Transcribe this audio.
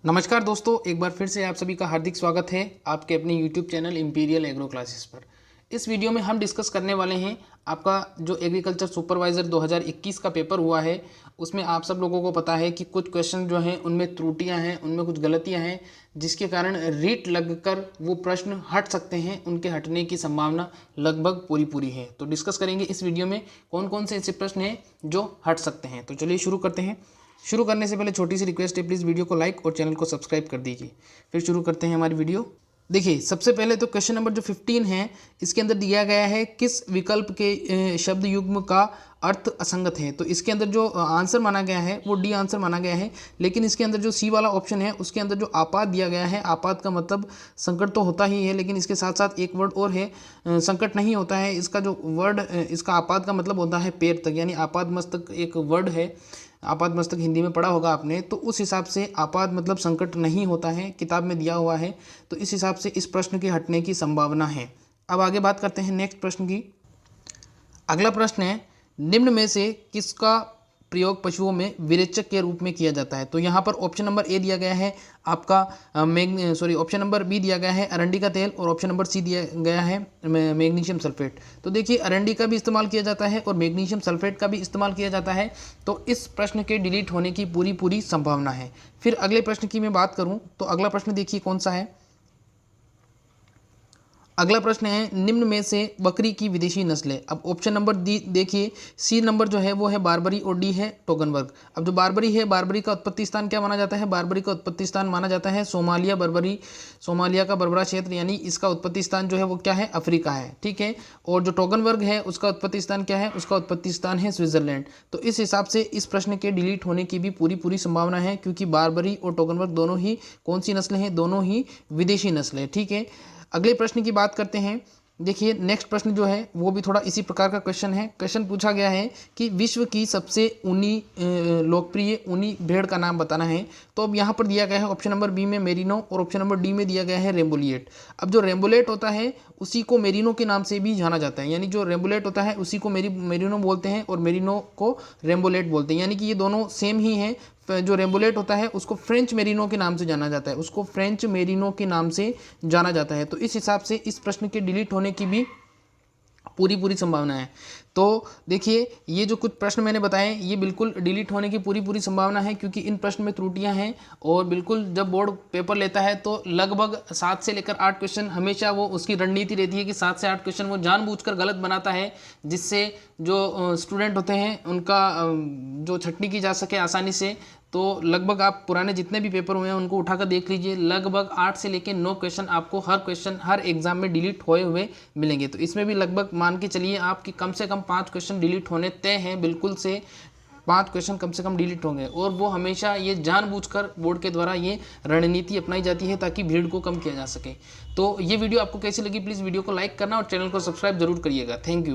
नमस्कार दोस्तों, एक बार फिर से आप सभी का हार्दिक स्वागत है आपके अपने YouTube channel imperial agro classes पर। इस वीडियो में हम डिस्कस करने वाले हैं आपका जो एग्रीकल्चर सुपरवाइज़र 2021 का पेपर हुआ है। उसमें आप सब लोगों को पता है कि कुछ क्वेश्चन जो हैं उनमें त्रुटियां हैं, उनमें कुछ गलतियां हैं, जिसके कारण रीट लगकर वो प्रश्न हट सकते हैं। उनके हटने की संभावना लगभग पूरी है। तो डिस्कस करेंगे इस वीडियो में कौन कौन से ऐसे प्रश्न हैं जो हट सकते हैं। तो चलिए शुरू करते हैं। शुरू करने से पहले छोटी सी रिक्वेस्ट है, प्लीज़ वीडियो को लाइक और चैनल को सब्सक्राइब कर दीजिए। फिर शुरू करते हैं हमारी वीडियो। देखिए, सबसे पहले तो क्वेश्चन नंबर जो 15 है, इसके अंदर दिया गया है किस विकल्प के शब्द युग्म का अर्थ असंगत है। तो इसके अंदर जो आंसर माना गया है वो डी आंसर माना गया है, लेकिन इसके अंदर जो सी वाला ऑप्शन है उसके अंदर जो आपात दिया गया है, आपात का मतलब संकट तो होता ही है, लेकिन इसके साथ साथ एक वर्ड और है, संकट नहीं होता है। इसका जो वर्ड, इसका आपात का मतलब होता है पैर तक, यानी आपात मस्तक एक वर्ड है। आपात मस्तक हिंदी में पढ़ा होगा आपने, तो उस हिसाब से आपात मतलब संकट नहीं होता है, किताब में दिया हुआ है। तो इस हिसाब से इस प्रश्न के हटने की संभावना है। अब आगे बात करते हैं नेक्स्ट प्रश्न की। अगला प्रश्न है, निम्न में से किसका प्रयोग पशुओं में विरेचक के रूप में किया जाता है। तो यहाँ पर ऑप्शन नंबर ए दिया गया है आपका ऑप्शन नंबर बी दिया गया है अरंडी का तेल, और ऑप्शन नंबर सी दिया गया है मैग्नीशियम सल्फेट। तो देखिए, अरंडी का भी इस्तेमाल किया जाता है और मैग्नीशियम सल्फेट का भी इस्तेमाल किया जाता है। तो इस प्रश्न के डिलीट होने की पूरी संभावना है। फिर अगले प्रश्न की मैं बात करूँ तो अगला प्रश्न देखिए कौन सा है। अगला प्रश्न है, निम्न में से बकरी की विदेशी नस्लें। अब ऑप्शन नंबर डी देखिए, सी नंबर जो है वो है बारबरी और डी है टोगनबर्ग। अब जो बारबरी है, बारबरी का उत्पत्ति स्थान क्या माना जाता है? बारबरी का उत्पत्ति स्थान माना जाता है सोमालिया। बर्बरी सोमालिया का बर्बरा क्षेत्र, यानी इसका उत्पत्ति स्थान जो है वो क्या है? अफ्रीका है, ठीक है। और जो टोगनबर्ग है उसका उत्पत्ति स्थान क्या है? उसका उत्पत्ति स्थान है स्विट्जरलैंड। तो इस हिसाब से इस प्रश्न के डिलीट होने की भी पूरी संभावना है, क्योंकि बारबरी और टोगनबर्ग दोनों ही कौन सी नस्लें हैं? दोनों ही विदेशी नस्लें, ठीक है। अगले प्रश्न की बात करते हैं। देखिए, नेक्स्ट प्रश्न जो है वो भी थोड़ा इसी प्रकार का क्वेश्चन है। क्वेश्चन पूछा गया है कि विश्व की सबसे ऊनी लोकप्रिय ऊनी भेड़ का नाम बताना है। तो अब यहाँ पर दिया गया है ऑप्शन नंबर बी में मेरिनो और ऑप्शन नंबर डी में दिया गया है रेम्बुलिएट। अब जो रेम्बुलेट होता है उसी को मेरिनो के नाम से भी जाना जाता है, यानी जो रेम्बुलेट होता है उसी को मेरिनो बोलते हैं और मेरिनो को रेम्बुलेट बोलते हैं, यानी कि ये दोनों सेम ही हैं। जो रेम्बुलेट होता है उसको फ्रेंच मेरिनो के नाम से जाना जाता है, उसको फ्रेंच मेरिनो के नाम से जाना जाता है। तो इस हिसाब से इस प्रश्न के डिलीट होने की भी पूरी संभावना है। तो देखिए, ये जो कुछ प्रश्न मैंने बताए ये बिल्कुल डिलीट होने की पूरी संभावना है, क्योंकि इन प्रश्न में त्रुटियां हैं। और बिल्कुल जब बोर्ड पेपर लेता है तो लगभग 7 से लेकर 8 क्वेश्चन, हमेशा वो उसकी रणनीति रहती है कि 7 से 8 क्वेश्चन वो जानबूझकर गलत बनाता है, जिससे जो स्टूडेंट होते हैं उनका जो छटनी की जा सके आसानी से। तो लगभग आप पुराने जितने भी पेपर हुए हैं उनको उठाकर देख लीजिए, लगभग 8 से लेकर 9 क्वेश्चन आपको हर एग्जाम में डिलीट होए हुए मिलेंगे। तो इसमें भी लगभग मान के चलिए आपकी कम से कम 5 क्वेश्चन डिलीट होने तय हैं, बिल्कुल से 5 क्वेश्चन कम से कम डिलीट होंगे। और वो हमेशा ये जानबूझकर बोर्ड के द्वारा ये रणनीति अपनाई जाती है ताकि भीड़ को कम किया जा सके। तो ये वीडियो आपको कैसी लगी, प्लीज़ वीडियो को लाइक करना और चैनल को सब्सक्राइब जरूर करिएगा। Thank you.